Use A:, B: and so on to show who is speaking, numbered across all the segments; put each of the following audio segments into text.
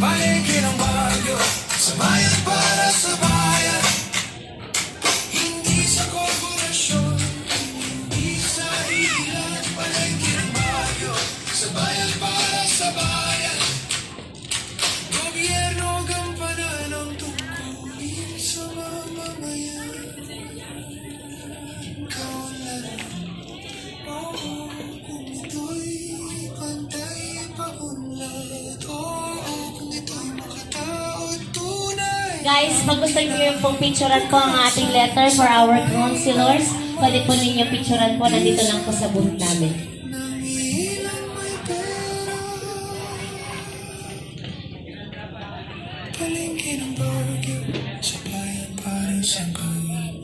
A: palengke ng Baguio, sa bayan para sa bayan. Hindi sa korporasyon, hindi sa ilan. Palengke ng Baguio, sa bayan para sa bayan. Gobyerno gampanan ang tungkulin sa mamamayan. Ikaw ang laro, oo, kung ito'y pantay paunlad. Oo, kung ito'y makatao tunay.
B: Guys, pag gusto niyo pong picturean po ang ating letter for our counselors, pwede po ninyo picturean po, nandito lang po sa booth namin.
A: Nang ilang may pera, palengke ng Baguio, sa bayan para sa bayan.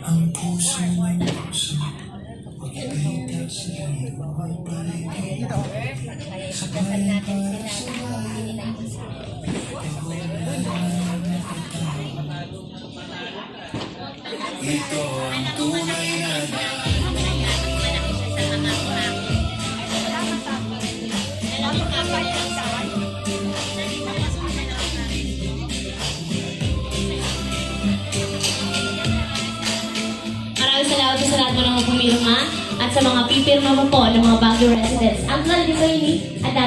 A: Ang puso ng puso, magkita sa iyo. Palengke sa bayan para sa bayan. Ito ang tunay na
B: Maraming salamat sa lahat mo ng pumirma at sa mga pipirma mo po ng mga Baguio residents. Ang dito ini at